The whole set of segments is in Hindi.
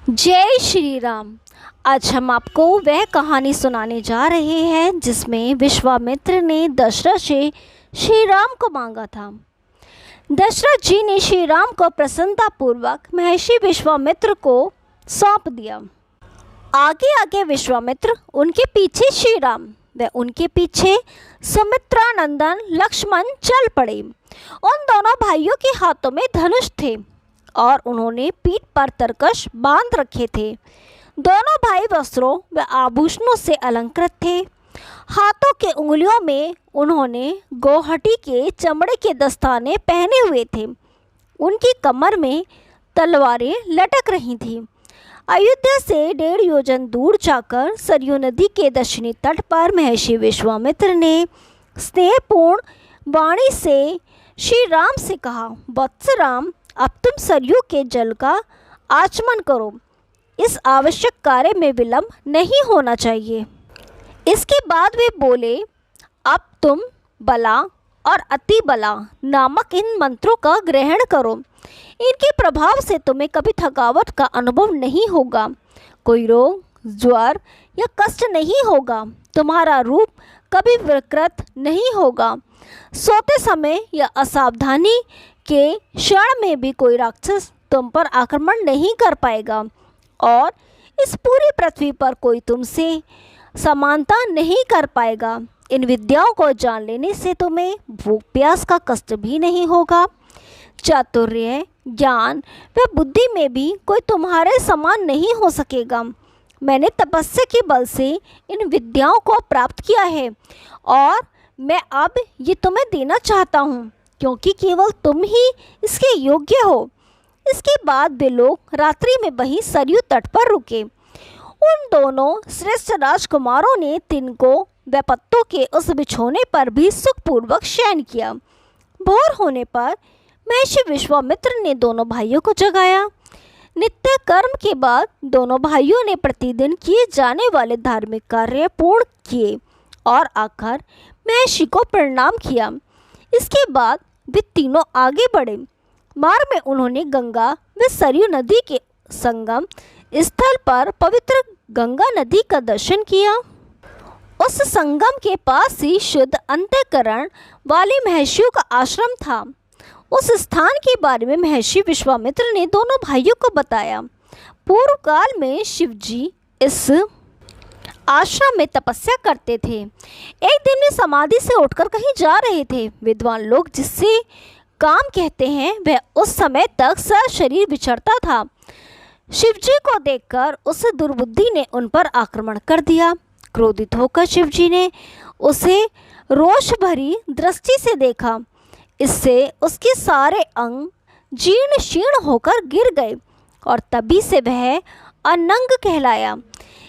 जय श्री राम। आज हम आपको वह कहानी सुनाने जा रहे हैं जिसमें विश्वामित्र ने दशरथ से श्री राम को मांगा था। दशरथ जी ने श्री राम को प्रसन्नतापूर्वक महर्षि विश्वामित्र को सौंप दिया। आगे आगे विश्वामित्र, उनके पीछे श्री राम व उनके पीछे सुमित्रा नंदन लक्ष्मण चल पड़े। उन दोनों भाइयों के हाथों में धनुष थे और उन्होंने पीठ पर तरकश बांध रखे थे। दोनों भाई वस्त्रों व आभूषणों से अलंकृत थे। हाथों के उंगलियों में उन्होंने गोहटी के चमड़े के दस्ताने पहने हुए थे। उनकी कमर में तलवारें लटक रही थीं। अयोध्या से 1.5 योजन दूर जाकर सरयू नदी के दक्षिणी तट पर महर्षि विश्वामित्र ने स्नेहपूर्ण वाणी से श्री राम से कहा, वत्स राम, अब तुम सरयू के जल का आचमन करो। इस आवश्यक कार्य में विलंब नहीं होना चाहिए। इसके बाद वे बोले, अब तुम बला और अति बला नामक इन मंत्रों का ग्रहण करो। इनके प्रभाव से तुम्हें कभी थकावट का अनुभव नहीं होगा, कोई रोग, ज्वर या कष्ट नहीं होगा। तुम्हारा रूप कभी विकृत नहीं होगा। सोते समय या असावधानी के क्षण में भी कोई राक्षस तुम पर आक्रमण नहीं कर पाएगा और इस पूरी पृथ्वी पर कोई तुमसे समानता नहीं कर पाएगा। इन विद्याओं को जान लेने से तुम्हें भूख प्यास का कष्ट भी नहीं होगा। चातुर्य, ज्ञान व बुद्धि में भी कोई तुम्हारे समान नहीं हो सकेगा। मैंने तपस्या के बल से इन विद्याओं को प्राप्त किया है और मैं अब ये तुम्हें देना चाहता हूँ, क्योंकि केवल तुम ही इसके योग्य हो। इसके बाद वे लोग रात्रि में वहीं सरयू तट पर रुके। उन दोनों श्रेष्ठ राजकुमारों ने तिनको व पत्तों के उस बिछोने पर भी सुखपूर्वक शयन किया। भोर होने पर महर्षि विश्वामित्र ने दोनों भाइयों को जगाया। नित्य कर्म के बाद दोनों भाइयों ने प्रतिदिन किए जाने वाले धार्मिक कार्य पूर्ण किए और आकर महर्षि को प्रणाम किया। इसके बाद वे तीनों आगे बढ़े। मार्ग में उन्होंने गंगा व सरयू नदी के संगम स्थल पर पवित्र गंगा नदी का दर्शन किया। उस संगम के पास ही शुद्ध अंतःकरण वाले महर्षियों का आश्रम था। उस स्थान के बारे में महर्षि विश्वामित्र ने दोनों भाइयों को बताया। पूर्व काल में शिवजी इस आश्रम में तपस्या करते थे। एक दिन वे समाधि से उठकर कहीं जा रहे थे। विद्वान लोग जिससे काम कहते हैं वह उस समय तक शरीर विचरता था। शिवजी को देखकर उस दुर्बुद्धि ने उन पर आक्रमण कर दिया। क्रोधित होकर शिवजी ने उसे रोष भरी दृष्टि से देखा। इससे उसके सारे अंग जीर्ण शीर्ण होकर गिर गए और तभी से वह अनंग कहलाया।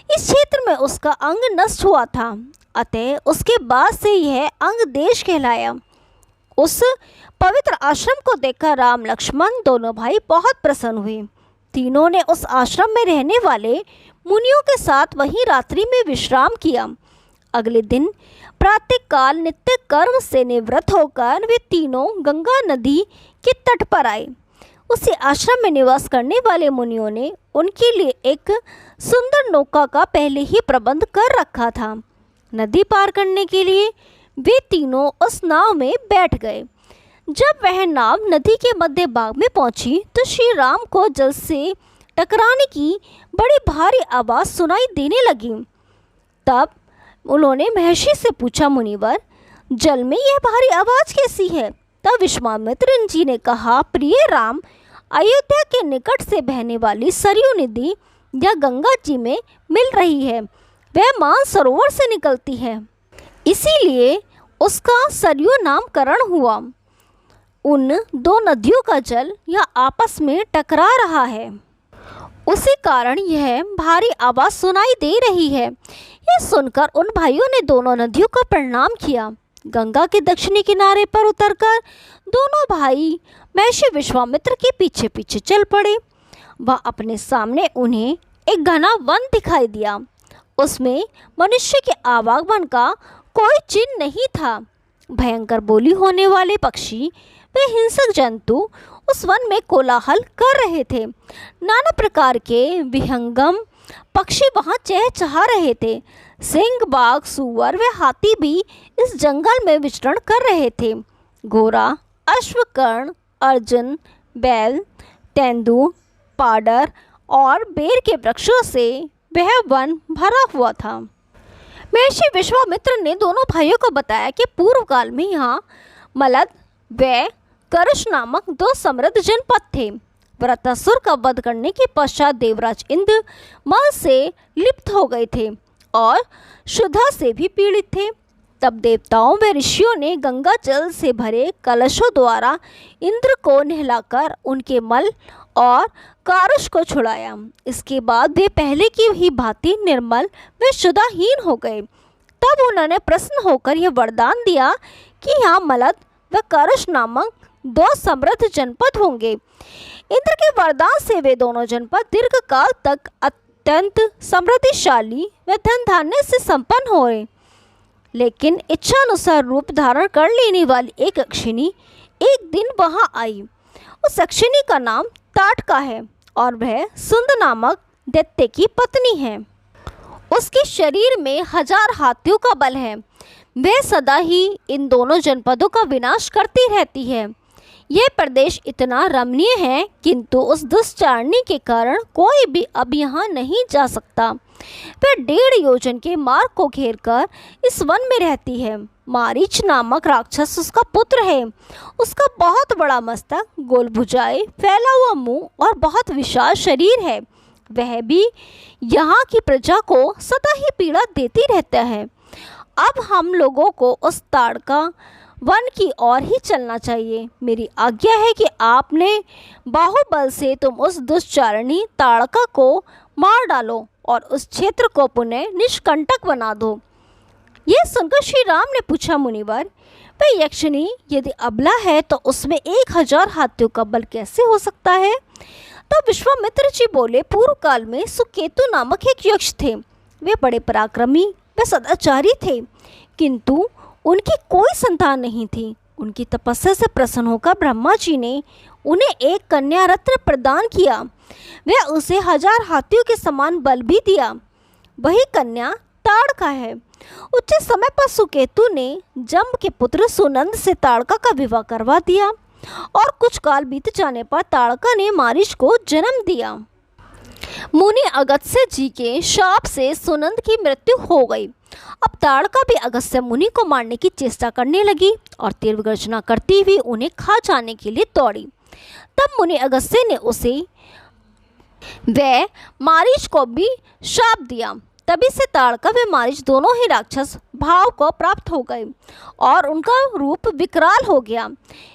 इस क्षेत्र में उसका अंग नष्ट हुआ था, अतः उसके बाद से यह अंग देश कहलाया। उस पवित्र आश्रम को देखकर राम लक्ष्मण दोनों भाई बहुत प्रसन्न हुए। तीनों ने उस आश्रम में रहने वाले मुनियों के साथ वहीं रात्रि में विश्राम किया। अगले दिन प्रातःकाल नित्य कर्म से निवृत्त होकर वे तीनों गंगा नदी के तट पर आए। उसी आश्रम में निवास करने वाले मुनियों ने उनके लिए एक सुंदर नौका का पहले ही प्रबंध कर रखा था। नदी पार करने के लिए वे तीनों उस नाव में बैठ गए। जब वह नाव नदी के मध्य भाग में पहुंची तो श्री राम को जल से टकराने की बड़ी भारी आवाज़ सुनाई देने लगी। तब उन्होंने महर्षि से पूछा, मुनिवर, जल में यह भारी आवाज़ कैसी है? तब विश्वामित्र जी ने कहा, प्रिय राम, अयोध्या के निकट से बहने वाली सरयू नदी या गंगा जी में मिल रही है। वह मानसरोवर से निकलती है, इसीलिए उसका सरयू नामकरण हुआ। उन दो नदियों का जल यह आपस में टकरा रहा है, उसी कारण यह भारी आवाज़ सुनाई दे रही है। यह सुनकर उन भाइयों ने दोनों नदियों का प्रणाम किया। गंगा के दक्षिणी किनारे पर उतरकर दोनों भाई महर्षि विश्वामित्र के पीछे पीछे चल पड़े। वह अपने सामने उन्हें एक घना वन दिखाई दिया। उसमें मनुष्य के आवागमन का कोई चिन्ह नहीं था। भयंकर बोली होने वाले पक्षी व हिंसक जंतु उस वन में कोलाहल कर रहे थे। नाना प्रकार के विहंगम पक्षी वहां चहचहा रहे थे। सिंह, बाघ, सूअर व हाथी भी इस जंगल में विचरण कर रहे थे। घोड़ा, अश्व, कर्ण, अर्जुन, बैल, तेंदु, पाडर और बेर के वृक्षों से वह वन भरा हुआ था। महर्षि विश्वामित्र ने दोनों भाइयों को बताया कि पूर्व काल में यहाँ मलद व करुष नामक दो समृद्ध जनपद थे। वृत्रासुर का वध करने के पश्चात देवराज इंद्र मल से लिप्त हो गए थे और क्षुधा से भी पीड़ित थे। तब देवताओं व ऋषियों ने गंगा जल से भरे कलशों द्वारा इंद्र को नहलाकर उनके मल और कारुष को छुड़ाया। इसके बाद वे पहले की ही भांति निर्मल व क्षुधाहीन हो गए। तब उन्होंने प्रसन्न होकर यह वरदान दिया कि यहाँ मलद व कारुष नामक दो समृद्ध जनपद होंगे। इंद्र के वरदान से वे दोनों जनपद दीर्घ काल तक अत्यंत समृद्धिशाली व धन धान्य से संपन्न हो रहे। लेकिन इच्छानुसार रूप धारण कर लेने वाली एक यक्षिणी एक दिन वहां आई। उस यक्षिणी का नाम ताटका है और वह सुंद नामक दैत्य की पत्नी है। उसके शरीर में 1000 हाथियों का बल है। वह सदा ही इन दोनों जनपदों का विनाश करती रहती है। यह प्रदेश इतना रमणीय है, किंतु उस दुष्चारणी के कारण कोई भी अब यहाँ नहीं जा सकता। वह 1.5 योजन के मार्ग को घेरकर इस वन में रहती है। मारीच नामक राक्षस उसका पुत्र है। उसका बहुत बड़ा मस्तक, गोल भुजाएं, फैला हुआ मुंह और बहुत विशाल शरीर है। वह भी यहाँ की प्रजा को सदा ही पीड़ा देती रहता है। अब हम लोगों को उस ताड़का वन की ओर ही चलना चाहिए। मेरी आज्ञा है कि आपने बाहुबल से तुम उस दुष्चारणी ताड़का को मार डालो और उस क्षेत्र को पुनः निष्कंटक बना दो। यह सुनकर श्री राम ने पूछा, मुनिवर, वह यक्षिणी यदि अबला है तो उसमें 1000 हाथियों का बल कैसे हो सकता है? तो विश्वामित्र जी बोले, पूर्व काल में सुकेतु नामक एक यक्ष थे। वे बड़े पराक्रमी व सदाचारी थे, किंतु उनकी कोई संतान नहीं थी। उनकी तपस्या से प्रसन्न होकर ब्रह्मा जी ने उन्हें एक कन्या रत्न प्रदान किया। वह उसे 1000 हाथियों के समान बल भी दिया। वही कन्या ताड़का है। उचित समय पर सुकेतु ने जम्ब के पुत्र सुनंद से ताड़का का विवाह करवा दिया और कुछ काल बीत जाने पर ताड़का ने मारीच को जन्म दिया। मुनि अगस्त्य जी के शाप से सुनंद की मृत्यु हो गई। अब ताड़का भी अगस्त्य मुनि को मारने की चेष्टा करने लगी और तीर गर्जना करती हुई उन्हें खा जाने के लिए दौड़ी। तब मुनि अगस्त्य ने उसे व मारीच को भी शाप दिया। तभी से ताड़का व मारीच दोनों ही राक्षस भाव को प्राप्त हो गए और उनका रूप विकराल हो गया।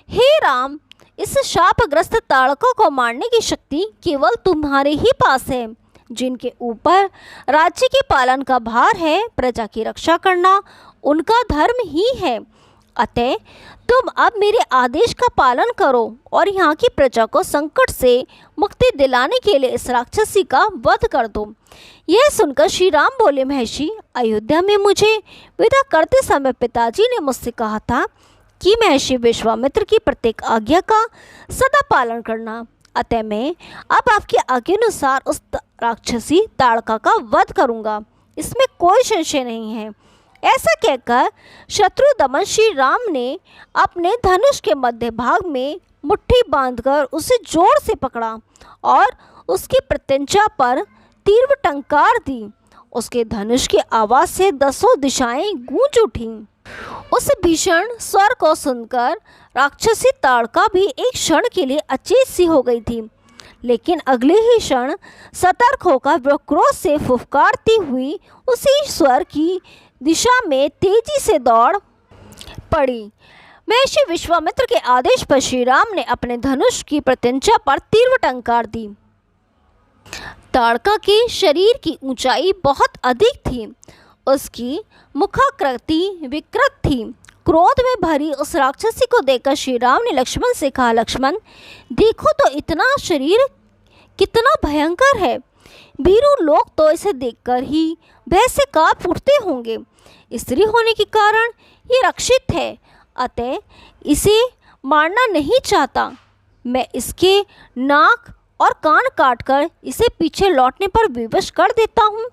हे राम, इस शापग्रस्त ताड़का को मारने की शक्ति केवल तुम्हारे ही पास है, जिनके ऊपर राज्य के पालन का भार है। प्रजा की रक्षा करना उनका धर्म ही है। अतः तुम अब मेरे आदेश का पालन करो और यहाँ की प्रजा को संकट से मुक्ति दिलाने के लिए इस राक्षसी का वध कर दो। यह सुनकर श्री राम बोले, महर्षि, अयोध्या में मुझे विदा करते समय पिताजी ने मुझसे कहा था कि महर्षि विश्वामित्र की प्रत्येक आज्ञा का सदा पालन करना। अतः मैं अब आपकी आज्ञानुसार उस राक्षसी ताड़का का वध करूंगा, इसमें कोई संशय नहीं है। ऐसा कहकर शत्रु दमन श्री राम ने अपने धनुष के मध्य भाग में मुट्ठी बांधकर उसे जोर से पकड़ा और उसकी प्रत्यंचा पर तीव्र टंकार दी। उसके धनुष की आवाज से 10 दिशाएं गूंज उठीं। उस भीषण स्वर को सुनकर राक्षसी ताड़का भी एक क्षण के लिए अचेत सी हो गई थी, लेकिन अगले ही क्षण सतर्क होकर वह क्रोध से फुफकारती हुई उसी स्वर की दिशा में तेजी से दौड़ पड़ी। महर्षि विश्वामित्र के आदेश पर श्री राम ने अपने धनुष की प्रत्यंचा पर तीव्र टंकार दी। ताड़का के शरीर की ऊंचाई बहुत अधिक थी। उसकी मुखाकृति विकृत थी। क्रोध में भरी उस राक्षसी को देखकर श्री राम ने लक्ष्मण से कहा, लक्ष्मण, देखो तो इतना शरीर कितना भयंकर है। वीरू लोग तो इसे देखकर ही भय से कांप उठते होंगे। स्त्री होने के कारण ये रक्षित है, अतः इसे मारना नहीं चाहता। मैं इसके नाक और कान काटकर इसे पीछे लौटने पर विवश कर देता हूँ,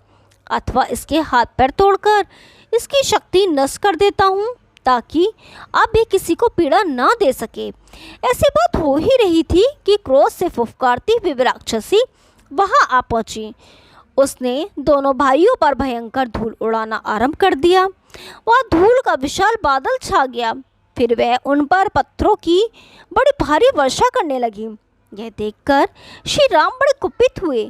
अथवा इसके हाथ पैर तोड़कर इसकी शक्ति नष्ट कर देता हूँ, ताकि अब ये किसी को पीड़ा ना दे सके। ऐसी बात हो ही रही थी कि क्रोध से फुफकारती हुई राक्षसी वहां आ पहुंची। उसने दोनों भाइयों पर भयंकर धूल उड़ाना आरंभ कर दिया। वह धूल का विशाल बादल छा गया। फिर वह उन पर पत्थरों की बड़ी भारी वर्षा करने लगी। यह देखकर श्री राम बड़े कुपित हुए।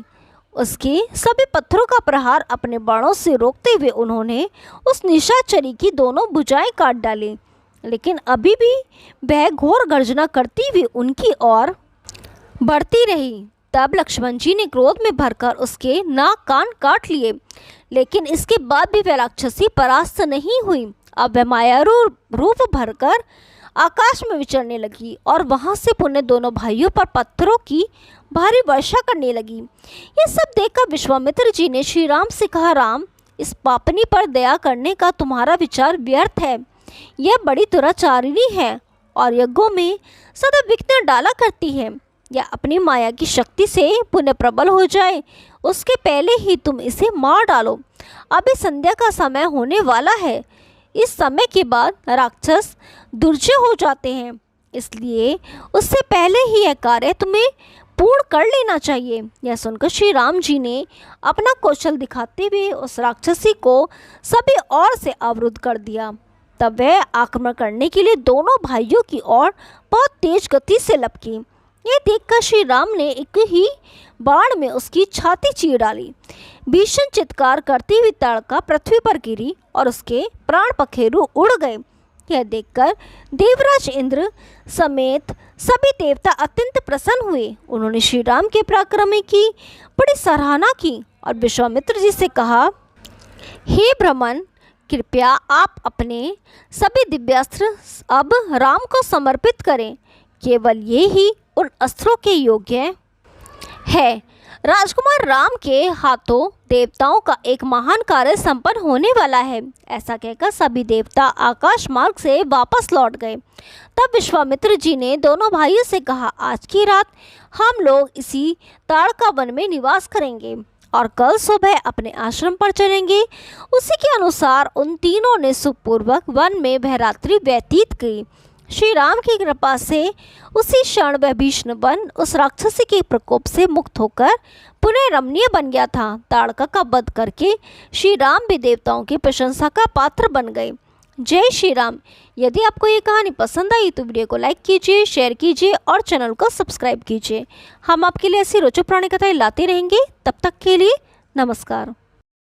उसके सभी पत्थरों का प्रहार अपने बाणों से रोकते हुए उन्होंने उस निशाचरी की दोनों भुजाएं काट डाली। लेकिन अभी भी वह घोर गर्जना करती हुई उनकी ओर बढ़ती रही। तब लक्ष्मण जी ने क्रोध में भरकर उसके नाक कान काट लिए, लेकिन इसके बाद भी वह राक्षसी परास्त नहीं हुई। अब वह मायारू रूप भरकर आकाश में विचरने लगी और वहां से पुनः दोनों भाइयों पर पत्थरों की भारी वर्षा करने लगी। ये सब देखकर विश्वामित्र जी ने श्री राम से कहा, राम, इस पापनी पर दया करने का तुम्हारा विचार व्यर्थ है। यह बड़ी दुराचारिणी है और यज्ञों में सदा विघ्न डाला करती है। यह अपनी माया की शक्ति से पुनः प्रबल हो जाए, उसके पहले ही तुम इसे मार डालो। अभी संध्या का समय होने वाला है। इस समय के बाद राक्षस दुर्जय हो जाते हैं, इसलिए उससे पहले ही यह कार्य तुम्हें पूर्ण कर लेना चाहिए। यह सुनकर श्री राम जी ने अपना कौशल दिखाते हुए उस राक्षसी को सभी ओर से अवरुद्ध कर दिया। तब वह आक्रमण करने के लिए दोनों भाइयों की ओर बहुत तेज गति से लपकी। यह देखकर श्री राम ने एक ही बाण में उसकी छाती चीर डाली। भीषण चित्कार करती हुई ताड़का पृथ्वी पर गिरी और उसके प्राण पखेरु उड़ गए। यह देखकर देवराज इंद्र समेत सभी देवता अत्यंत प्रसन्न हुए। उन्होंने श्री राम के पराक्रम की बड़ी सराहना की और विश्वामित्र जी से कहा, हे ब्राह्मण, कृपया आप अपने सभी दिव्यास्त्र अब राम को समर्पित करें। केवल ये ही उन अस्त्रों के योग्य है। राजकुमार राम के हाथों देवताओं का एक महान कार्य संपन्न होने वाला है। ऐसा कहकर सभी देवता आकाश मार्ग से वापस लौट गए। तब विश्वामित्र जी ने दोनों भाइयों से कहा, आज की रात हम लोग इसी ताड़का वन में निवास करेंगे और कल सुबह अपने आश्रम पर चलेंगे। उसी के अनुसार उन तीनों ने सुखपूर्वक वन में वह रात्रि व्यतीत की। श्री राम की कृपा से उसी क्षण वह भीषण वन उस राक्षसी के प्रकोप से मुक्त होकर पुनः रमणीय बन गया था। ताड़का का वध करके श्री राम भी देवताओं की प्रशंसा का पात्र बन गए। जय श्री राम। यदि आपको ये कहानी पसंद आई तो वीडियो को लाइक कीजिए, शेयर कीजिए और चैनल को सब्सक्राइब कीजिए। हम आपके लिए ऐसी रोचक पुरानी कथाएं लाते रहेंगे। तब तक के लिए नमस्कार।